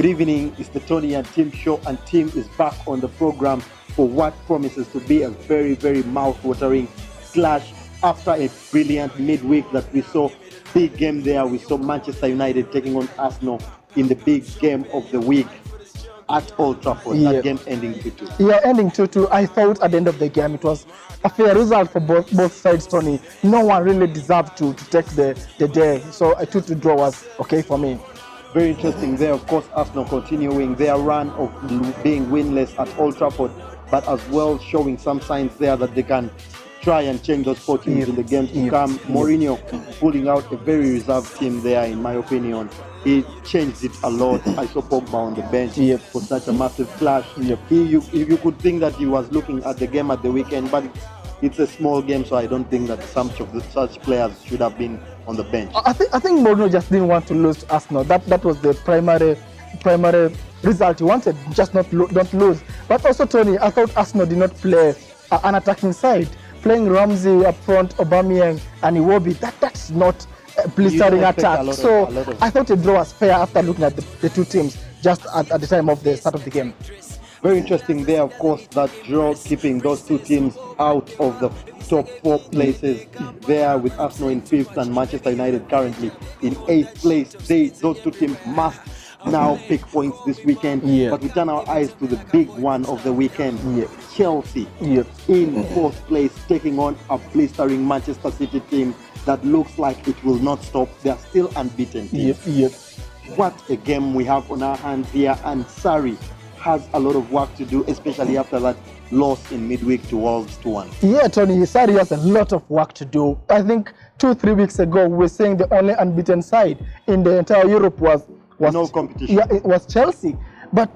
Good evening, it's the Tonny and Tim show, and Tim is back on the program for what promises to be a very, very mouth-watering clash after a brilliant midweek that we saw. Big game there. We saw Manchester United taking on Arsenal in the big game of the week at Old Trafford. That game ending 2-2. Yeah, ending 2-2. I thought at the end of the game it was a fair result for both sides, Tony. No one really deserved to take the day. So a 2-2 draw was okay for me. Very interesting there. Of course, Arsenal continuing their run of being winless at Old Trafford, but as well showing some signs there that they can try and change those fortunes in the games to come. Mourinho pulling out a very reserved team there, in my opinion. He changed it a lot. I saw Pogba on the bench for such a massive clash. You could think that he was looking at the game at the weekend, but it's a small game, so I don't think that such players should have been on the bench. I think Mourinho just didn't want to lose to Arsenal. That was the primary result he wanted. Just don't lose. But also, Tony, I thought Arsenal did not play an attacking side. Playing Ramsey up front, Aubameyang and Iwobi, that's not a blistering attack. So I thought the draw was fair after looking at the two teams just at the time of the start of the game. Very interesting there, of course, that draw keeping those two teams out of the top 4 places there, with Arsenal in 5th and Manchester United currently in 8th place. Those two teams must now pick points this weekend. But we turn our eyes to the big one of the weekend. Chelsea in 4th place, taking on a blistering Manchester City team that looks like it will not stop. They are still unbeaten. What a game we have on our hands here, and Sarri has a lot of work to do, especially after that loss in midweek to Wolves 2-1. Yeah, Tony, Sarri has a lot of work to do. I think 2-3 weeks ago we were saying the only unbeaten side in the entire Europe was no competition. Yeah, it was Chelsea. But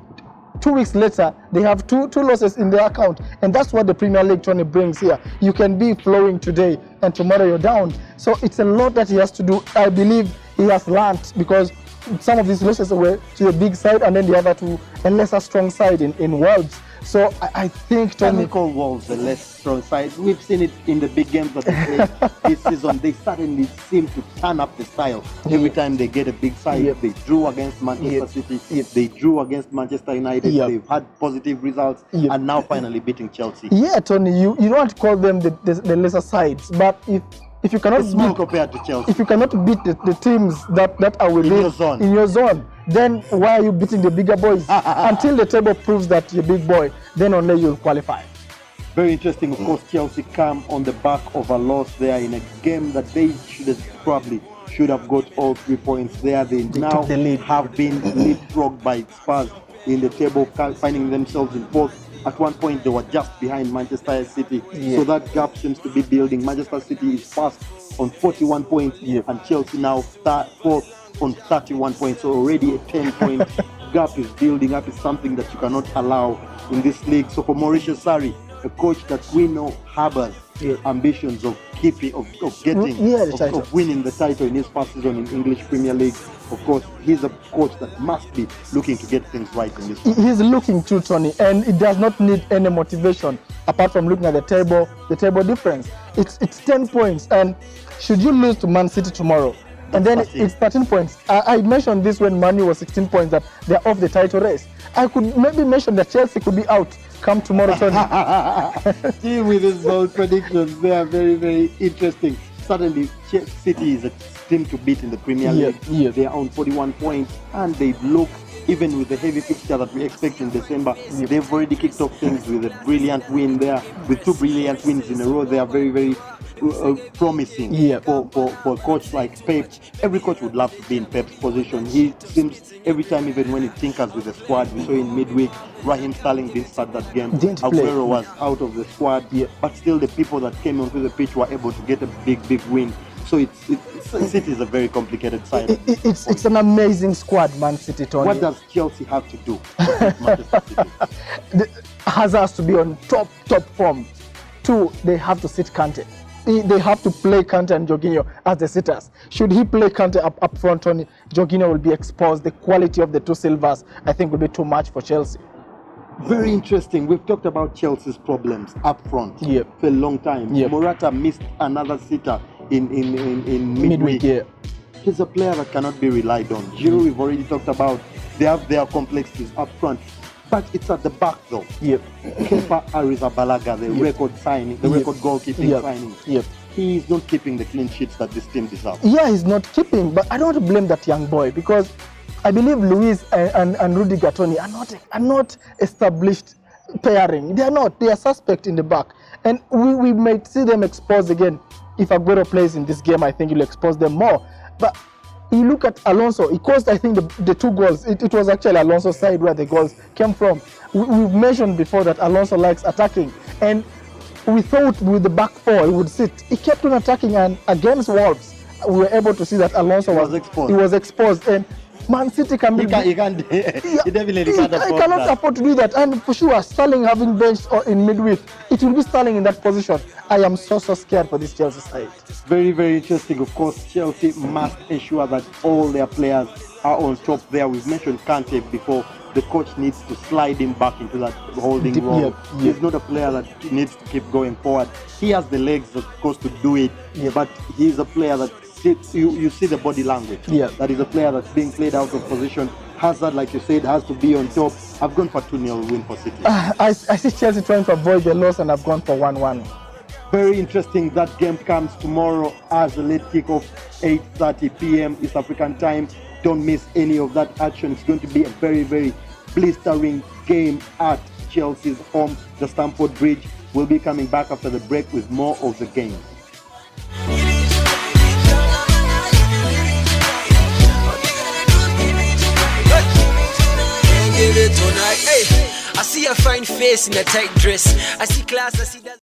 2 weeks later, they have two losses in their account, and that's what the Premier League, Tony, brings here. You can be flowing today, and tomorrow you're down. So it's a lot that he has to do. I believe he has learned, because some of these losses were to the big side, and then the other to a lesser strong side in Wolves. So I think, Tony, can we call Wolves a less strong side? We've seen it in the big games that they played this season. They suddenly seem to turn up the style every time they get a big side. They drew against Manchester City. They drew against Manchester United. They've had positive results, and now finally beating Chelsea. Yeah, Tony, you don't want to call them the lesser sides, but if you cannot beat, compared to Chelsea, if you cannot beat the teams that are within in your zone, then why are you beating the bigger boys? Until the table proves that you're a big boy, then only you'll qualify. Very interesting. Of course, Chelsea come on the back of a loss there in a game that they should have got all 3 points there. They now have been leapfrogged by Spurs in the table, finding themselves in 4th. At one point, they were just behind Manchester City. So that gap seems to be building. Manchester City is first on 41 points, and Chelsea now 4th on 31 points. So already a 10-point gap is building up. Is something that you cannot allow in this league. So for Mauricio Sarri, a coach that we know harbors ambitions of winning the title in his first season in English Premier League. Of course, he's a coach that must be looking to get things right in this one. He's looking to, Tony, and it does not need any motivation apart from looking at the table difference. It's 10 points, and should you lose to Man City tomorrow, and then it's 13 points. I mentioned this when Man U was 16 points, that they're off the title race. I could maybe mention that Chelsea could be out come tomorrow, Tony. Still with his bold predictions, they are very, very interesting. Suddenly, City is a team to beat in the Premier League. They are on 41 points, and they look, even with the heavy fixture that we expect in December, they've already kicked off things with a brilliant win there. With 2 brilliant wins in a row, they are very, very promising for a coach like Pep. Every coach would love to be in Pep's position. He seems every time, even when he tinkers with the squad, we saw in midweek, Raheem Sterling didn't start that game. Aguero was out of the squad, but still the people that came onto the pitch were able to get a big win. So City is a very complicated side. It's an amazing squad, Man City, Tony. What does Chelsea have to do against Manchester City? Has to be on top form. 2, they have to sit Kante. They have to play Kante and Jorginho as the sitters. Should he play Kante up front, Tony, Jorginho will be exposed. The quality of the 2 Silvers, I think, will be too much for Chelsea. Very interesting. We've talked about Chelsea's problems up front for a long time. Morata missed another sitter in midweek. He's a player that cannot be relied on. Giroud, we've already talked about. They have their complexities up front. But it's at the back though. Yep. Kepa Arrizabalaga, the record signing, the record goalkeeping signing. Yep. He is not keeping the clean sheets that this team deserves. Yeah, he's not keeping, but I don't want to blame that young boy because I believe Luis and Rudiger Tonny are not established pairing. They are not. They are suspect in the back. And we might see them exposed again. If Aguero plays in this game, I think he'll expose them more. But you look at Alonso, he caused, I think, the 2 goals. It was actually Alonso's side where the goals came from. We've mentioned before that Alonso likes attacking. And we thought with the back 4 he would sit. He kept on attacking, and against Wolves, we were able to see that Alonso was exposed. And Man City can be... He definitely can't afford to do that. And for sure, Sterling having benched in midweek, it will be Sterling in that position. I am so scared for this Chelsea side. Very, very interesting. Of course, Chelsea must ensure that all their players are on top there. We've mentioned Kante before. The coach needs to slide him back into that holding role. He's not a player that needs to keep going forward. He has the legs, of course, to do it, but he's a player that you see the body language. That is a player that's being played out of position. Hazard, like you said, has to be on top. I've gone for 2-0 win for City. I see Chelsea trying to avoid the loss, and I've gone for 1-1. Very interesting. That game comes tomorrow as a late kickoff, 8:30 p.m. East African time. Don't miss any of that action. It's going to be a very, very blistering game at Chelsea's home, the Stamford Bridge. We'll be coming back after the break with more of the game. Give it tonight. Hey, I see a fine face in a tight dress. I see class, I see that.